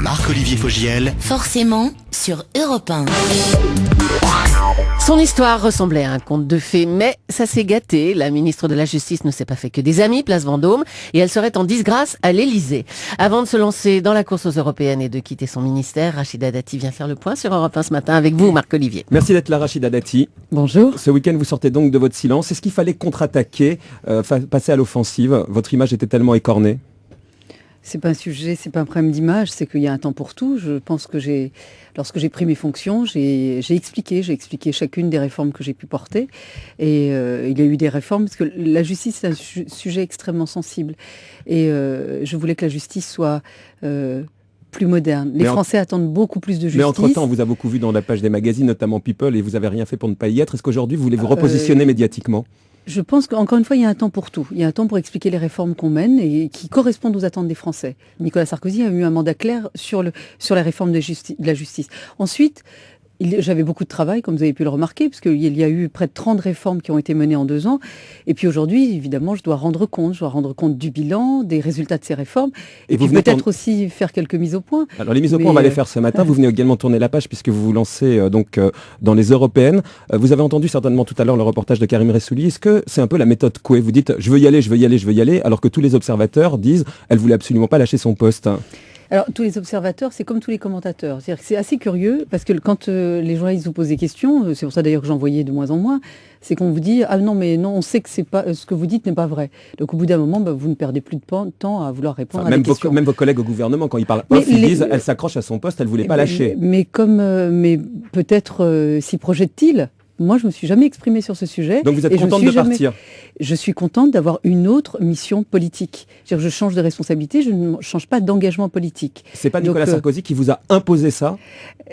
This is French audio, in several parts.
Marc-Olivier Fogiel, forcément sur Europe 1. Son histoire ressemblait à un conte de fées, mais ça s'est gâté. La ministre de la Justice ne s'est pas fait que des amis, place Vendôme, et elle serait en disgrâce à l'Élysée. Avant de se lancer dans la course aux européennes et de quitter son ministère, Rachida Dati vient faire le point sur Europe 1 ce matin avec vous, Marc-Olivier. Merci d'être là, Rachida Dati. Bonjour. Ce week-end, vous sortez donc de votre silence. Est-ce qu'il fallait contre-attaquer, passer à l'offensive? Votre image était tellement écornée. C'est pas un sujet, c'est pas un problème d'image, c'est qu'il y a un temps pour tout. Je pense que lorsque j'ai pris mes fonctions, j'ai expliqué chacune des réformes que j'ai pu porter. Et il y a eu des réformes, parce que la justice, c'est un sujet extrêmement sensible. Et je voulais que la justice soit plus moderne. Les Français attendent beaucoup plus de justice. Mais entre-temps, on vous a beaucoup vu dans la page des magazines, notamment People, et vous n'avez rien fait pour ne pas y être. Est-ce qu'aujourd'hui, vous voulez vous repositionner médiatiquement ? Je pense qu'encore une fois, il y a un temps pour tout. Il y a un temps pour expliquer les réformes qu'on mène et qui correspondent aux attentes des Français. Nicolas Sarkozy a eu un mandat clair sur la réforme de la justice. Ensuite, j'avais beaucoup de travail, comme vous avez pu le remarquer, parce qu'il y a eu près de 30 réformes qui ont été menées en 2 ans. Et puis aujourd'hui, évidemment, je dois rendre compte du bilan, des résultats de ces réformes, et puis peut-être aussi faire quelques mises au point. Alors les mises au point, on va les faire ce matin. Vous venez également tourner la page, puisque vous vous lancez dans les européennes. Vous avez entendu certainement tout à l'heure le reportage de Karim Ressouli. Est-ce que c'est un peu la méthode Coué? Vous dites, je veux y aller, alors que tous les observateurs disent, elle voulait absolument pas lâcher son poste. Alors, tous les observateurs, c'est comme tous les commentateurs. C'est-à-dire que c'est assez curieux, parce que quand les journalistes vous posent des questions, c'est pour ça d'ailleurs que j'en voyais de moins en moins, c'est qu'on vous dit « Ah non, mais non, on sait que c'est pas, ce que vous dites n'est pas vrai ». Donc au bout d'un moment, vous ne perdez plus de temps à vouloir répondre à des questions. Même vos collègues au gouvernement, quand ils parlent ils disent « Elle s'accroche à son poste, elle ne voulait pas lâcher ». Mais peut-être s'y projette-t-il. Moi, je ne me suis jamais exprimée sur ce sujet. Donc vous êtes contente de partir? Je suis contente d'avoir une autre mission politique. Je change de responsabilité, je ne change pas d'engagement politique. C'est pas Nicolas Sarkozy qui vous a imposé ça?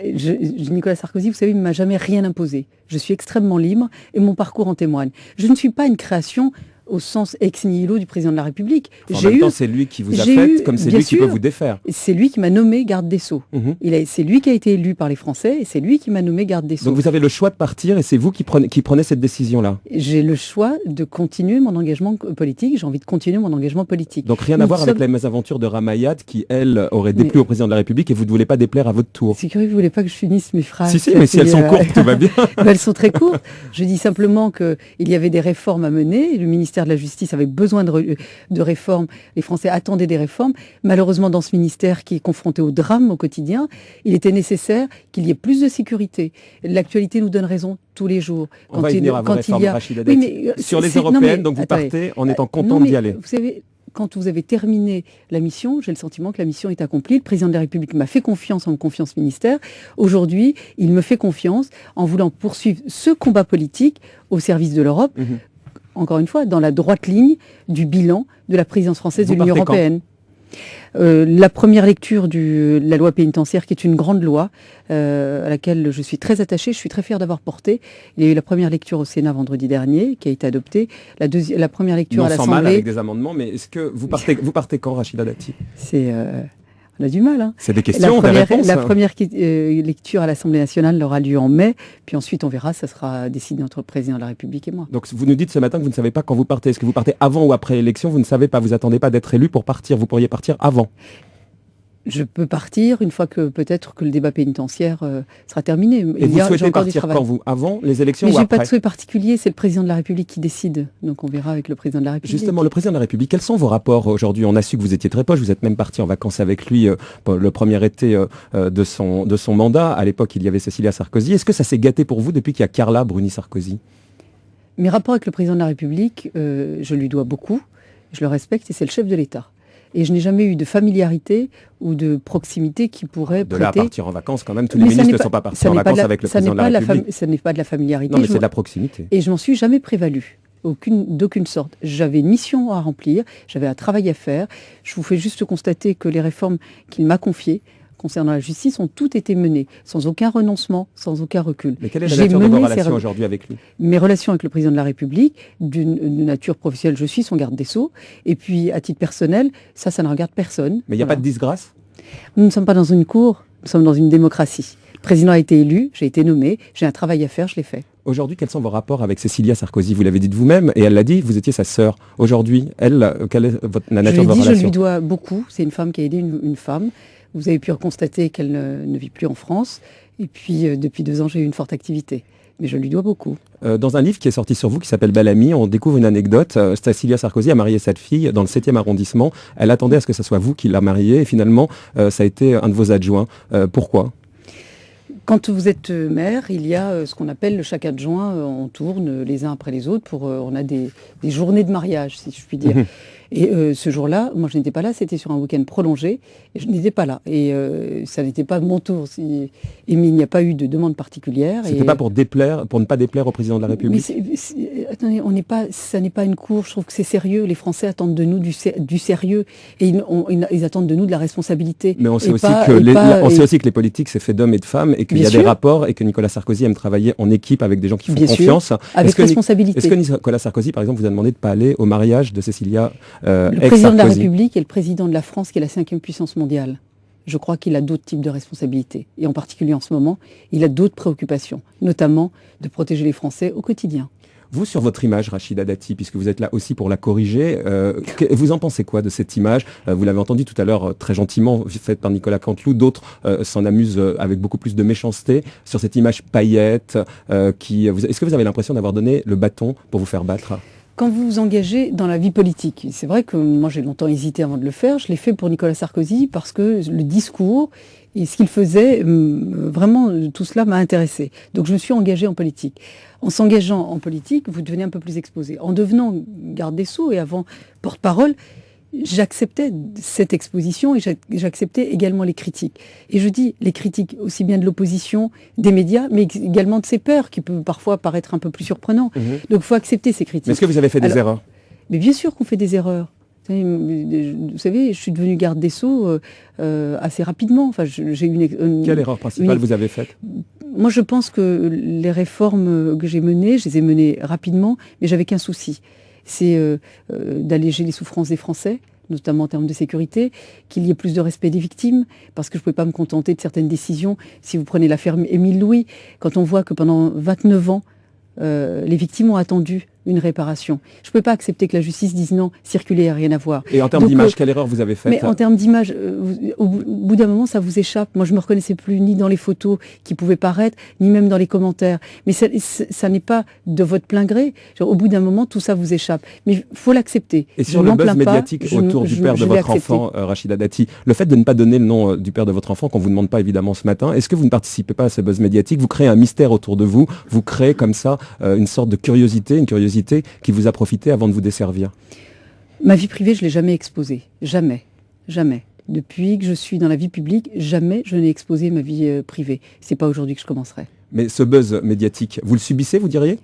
Nicolas Sarkozy, vous savez, il ne m'a jamais rien imposé. Je suis extrêmement libre et mon parcours en témoigne. Je ne suis pas une création au sens ex nihilo du président de la République. En même temps, c'est lui qui vous a fait, comme c'est lui qui peut vous défaire. C'est lui qui m'a nommé garde des Sceaux. C'est lui qui a été élu par les Français et c'est lui qui m'a nommé garde des Sceaux. Donc vous avez le choix de partir et c'est vous qui prenez cette décision-là? J'ai le choix de continuer mon engagement politique. J'ai envie de continuer mon engagement politique. Donc rien à voir avec les mésaventures de Ramayad qui, elle, aurait déplu au président de la République et vous ne voulez pas déplaire à votre tour. C'est curieux, vous ne voulez pas que je finisse mes phrases. Si, mais si elles sont courtes, tout va bien. Elles sont très courtes. Je dis simplement qu'il y avait des réformes à mener. Le ministère de la Justice avait besoin de réformes. Les Français attendaient des réformes. Malheureusement, dans ce ministère qui est confronté au drame au quotidien, il était nécessaire qu'il y ait plus de sécurité. L'actualité nous donne raison tous les jours. On va y venir à vos réformes, Rachida Dati. Sur les européennes, donc vous partez en étant content d'y aller. Vous savez, quand vous avez terminé la mission, j'ai le sentiment que la mission est accomplie. Le président de la République m'a fait confiance en me confiant ce ministère. Aujourd'hui, il me fait confiance en voulant poursuivre ce combat politique au service de l'Europe. Encore une fois, dans la droite ligne du bilan de la présidence française de l'Union européenne. La première lecture de la loi pénitentiaire, qui est une grande loi à laquelle je suis très attachée, je suis très fière d'avoir porté. Il y a eu la première lecture au Sénat vendredi dernier, qui a été adoptée. La première lecture à l'Assemblée. Sans mal avec des amendements, mais est-ce que vous partez quand, Rachida Dati? On a du mal. Hein. C'est des questions, des réponses. La première lecture à l'Assemblée nationale aura lieu en mai, puis ensuite on verra, ça sera décidé entre le président de la République et moi. Donc vous nous dites ce matin que vous ne savez pas quand vous partez. Est-ce que vous partez avant ou après l'élection? Vous ne savez pas, vous attendez pas d'être élu pour partir. Vous pourriez partir avant. Je peux partir une fois que peut-être que le débat pénitentiaire sera terminé. Et vous souhaitez partir quand vous? Avant les élections ou après? Mais j'ai pas de souhait particulier, c'est le président de la République qui décide. Donc on verra avec le président de la République. Justement, le président de la République, quels sont vos rapports aujourd'hui? On a su que vous étiez très proche, vous êtes même parti en vacances avec lui le premier été de son mandat. À l'époque, il y avait Cécilia Sarkozy. Est-ce que ça s'est gâté pour vous depuis qu'il y a Carla Bruni Sarkozy? Mes rapports avec le président de la République, je lui dois beaucoup, je le respecte et c'est le chef de l'État. Et je n'ai jamais eu de familiarité ou de proximité qui pourrait prêter... De là à partir en vacances, quand même, tous les ministres ne sont pas partis en vacances avec le président de la République. Ça n'est pas de la familiarité. Non, mais c'est de la proximité. Et je m'en suis jamais prévalue, d'aucune sorte. J'avais une mission à remplir, j'avais un travail à faire. Je vous fais juste constater que les réformes qu'il m'a confiées concernant la justice ont toutes été menées, sans aucun renoncement, sans aucun recul. Mais quelle est la nature de vos relations aujourd'hui avec lui? Mes relations avec le président de la République, d'une nature professionnelle, je suis son garde des Sceaux, et puis à titre personnel, ça ne regarde personne. Mais il n'y a pas de disgrâce? Nous ne sommes pas dans une cour, nous sommes dans une démocratie. Le président a été élu, j'ai été nommé, j'ai un travail à faire, je l'ai fait. Aujourd'hui, quels sont vos rapports avec Cécilia Sarkozy? Vous l'avez dit de vous-même, et elle l'a dit, vous étiez sa sœur. Aujourd'hui, elle, quelle est la nature de vos relations? Je lui dois beaucoup, c'est une femme qui a aidé une femme. Vous avez pu constater qu'elle ne vit plus en France. Et puis, depuis 2 ans, j'ai eu une forte activité. Mais je lui dois beaucoup. Dans un livre qui est sorti sur vous, qui s'appelle Belle Amie, on découvre une anecdote. Cécilia Sarkozy a marié cette fille dans le 7e arrondissement. Elle attendait à ce que ce soit vous qui la mariez. Et finalement, ça a été un de vos adjoints. Pourquoi ? Quand vous êtes maire, il y a ce qu'on appelle chaque adjoint, on tourne les uns après les autres on a des journées de mariage, si je puis dire. Et ce jour-là, moi je n'étais pas là, c'était sur un week-end prolongé, et je n'étais pas là. Et ça n'était pas mon tour. Et il n'y a pas eu de demande particulière. C'était pas pour ne pas déplaire au président de la République. Mais attendez, ça n'est pas une cour, je trouve que c'est sérieux. Les Français attendent de nous du sérieux, et ils attendent de nous de la responsabilité. Mais on sait aussi que les politiques, c'est fait d'hommes et de femmes, et qu'il y a des rapports, et que Nicolas Sarkozy aime travailler en équipe avec des gens qui font confiance. Avec responsabilité. Est-ce que Nicolas Sarkozy, par exemple, vous a demandé de ne pas aller au mariage de Cécilia le président de la République est le président de la France, qui est la 5e puissance mondiale. Je crois qu'il a d'autres types de responsabilités. Et en particulier en ce moment, il a d'autres préoccupations, notamment de protéger les Français au quotidien. Vous, sur votre image, Rachida Dati, puisque vous êtes là aussi pour la corriger, vous en pensez quoi de cette image ? Vous l'avez entendu tout à l'heure, très gentiment, faite par Nicolas Canteloup. D'autres s'en amusent avec beaucoup plus de méchanceté sur cette image paillette. Est-ce que vous avez l'impression d'avoir donné le bâton pour vous faire battre ? Quand vous vous engagez dans la vie politique, c'est vrai que moi j'ai longtemps hésité avant de le faire, je l'ai fait pour Nicolas Sarkozy parce que le discours et ce qu'il faisait, vraiment tout cela m'a intéressé. Donc je me suis engagée en politique. En s'engageant en politique, vous devenez un peu plus exposé. En devenant garde des Sceaux et avant porte-parole, j'acceptais cette exposition et j'acceptais également les critiques. Et je dis les critiques aussi bien de l'opposition, des médias, mais également de ses pairs, qui peuvent parfois paraître un peu plus surprenants. Donc il faut accepter ces critiques. Mais est-ce que vous avez fait des erreurs ? Mais bien sûr qu'on fait des erreurs. Vous savez, je suis devenue garde des Sceaux assez rapidement. Enfin, j'ai une Quelle erreur principale vous avez faite ? Moi, je pense que les réformes que j'ai menées, je les ai menées rapidement, mais j'avais qu'un souci. C'est d'alléger les souffrances des Français, notamment en termes de sécurité, qu'il y ait plus de respect des victimes, parce que je ne pouvais pas me contenter de certaines décisions. Si vous prenez l'affaire Émile Louis, quand on voit que pendant 29 ans, les victimes ont attendu une réparation. Je ne peux pas accepter que la justice dise non, circuler, rien à voir. Et en termes d'image, quelle erreur vous avez faite ? Mais en termes d'image, au bout d'un moment, ça vous échappe. Moi, je ne me reconnaissais plus ni dans les photos qui pouvaient paraître, ni même dans les commentaires. Mais ça n'est pas de votre plein gré. Genre, au bout d'un moment, tout ça vous échappe. Mais il faut l'accepter. Et sur le buzz médiatique autour du père de votre enfant, Rachida Dati, le fait de ne pas donner le nom du père de votre enfant, qu'on ne vous demande pas évidemment ce matin, est-ce que vous ne participez pas à ce buzz médiatique ? Vous créez un mystère autour de vous, vous créez comme ça une sorte de curiosité, une curiosité qui vous a profité avant de vous desservir. Ma vie privée, je ne l'ai jamais exposée. Jamais. Jamais. Depuis que je suis dans la vie publique, jamais je n'ai exposé ma vie privée. C'est pas aujourd'hui que je commencerai. Mais ce buzz médiatique, vous le subissez, vous diriez ?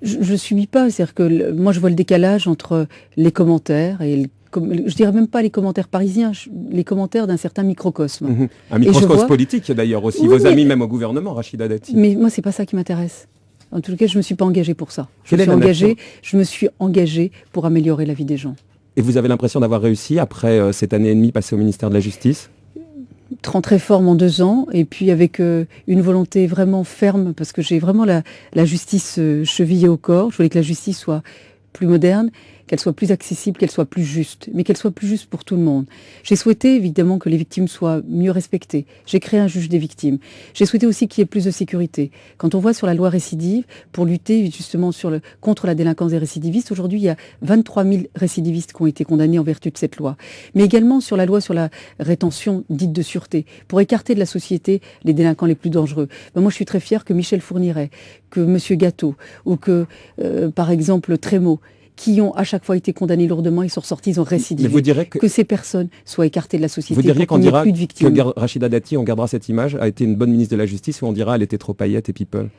Je ne subis pas. C'est-à-dire que moi, je vois le décalage entre les commentaires et je dirais même pas les commentaires parisiens, les commentaires d'un certain microcosme. Un microcosme politique d'ailleurs aussi. Oui, vos amis même au gouvernement, Rachida Dati. Mais moi, c'est pas ça qui m'intéresse. En tout cas, je ne me suis pas engagée pour ça. Je me suis engagée pour améliorer la vie des gens. Et vous avez l'impression d'avoir réussi après cette année et demie passée au ministère de la Justice ? 30 réformes en 2 ans, et puis avec une volonté vraiment ferme, parce que j'ai vraiment la justice chevillée au corps. Je voulais que la justice soit plus moderne, qu'elle soit plus accessible, qu'elle soit plus juste, mais qu'elle soit plus juste pour tout le monde. J'ai souhaité évidemment que les victimes soient mieux respectées. J'ai créé un juge des victimes. J'ai souhaité aussi qu'il y ait plus de sécurité. Quand on voit sur la loi récidive, pour lutter justement contre la délinquance des récidivistes, aujourd'hui il y a 23 000 récidivistes qui ont été condamnés en vertu de cette loi. Mais également sur la loi sur la rétention dite de sûreté, pour écarter de la société les délinquants les plus dangereux. Ben moi je suis très fière que Michel Fourniret, que M. Gâteau, ou que par exemple Trémaud, qui ont à chaque fois été condamnés lourdement, ils sont ressortis, ils ont récidivé. Mais vous direz que ces personnes soient écartées de la société. Vous diriez qu'on dira plus de victimes. Que Rachida Dati, on gardera cette image, a été une bonne ministre de la Justice, ou on dira elle était trop paillette et people ?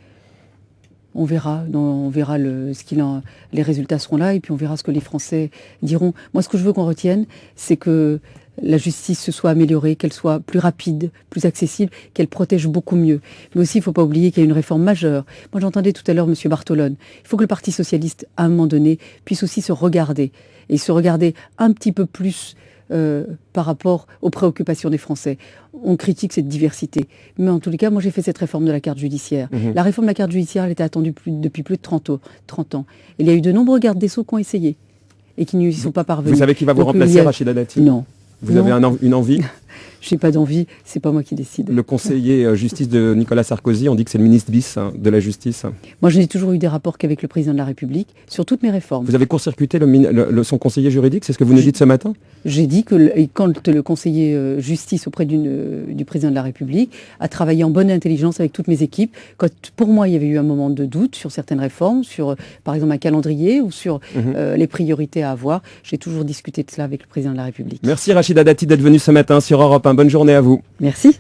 On verra, les résultats seront là, et puis on verra ce que les Français diront. Moi, ce que je veux qu'on retienne, c'est que la justice se soit améliorée, qu'elle soit plus rapide, plus accessible, qu'elle protège beaucoup mieux. Mais aussi, il ne faut pas oublier qu'il y a une réforme majeure. Moi, j'entendais tout à l'heure M. Bartolone. Il faut que le Parti socialiste, à un moment donné, puisse aussi se regarder, et se regarder un petit peu plus par rapport aux préoccupations des Français. On critique cette diversité. Mais en tous les cas, moi, j'ai fait cette réforme de la carte judiciaire. La réforme de la carte judiciaire, elle était attendue depuis plus de 30 ans. Il y a eu de nombreux gardes des Sceaux qui ont essayé et qui n'y sont pas parvenus. Vous savez qui va vous remplacer, Rachida Dati ? Non. Vous avez une envie ? Je n'ai pas d'envie, c'est pas moi qui décide. Le conseiller justice de Nicolas Sarkozy, on dit que c'est le ministre bis de la justice. Moi, je n'ai toujours eu des rapports qu'avec le président de la République sur toutes mes réformes. Vous avez court-circuité son conseiller juridique, c'est ce que vous nous dites ce matin? J'ai dit que quand le conseiller justice auprès du président de la République a travaillé en bonne intelligence avec toutes mes équipes, quand pour moi il y avait eu un moment de doute sur certaines réformes, sur par exemple un calendrier ou sur les priorités à avoir, j'ai toujours discuté de cela avec le président de la République. Merci Rachida Dati d'être venue ce matin sur Europe 1. Bonne journée à vous. Merci.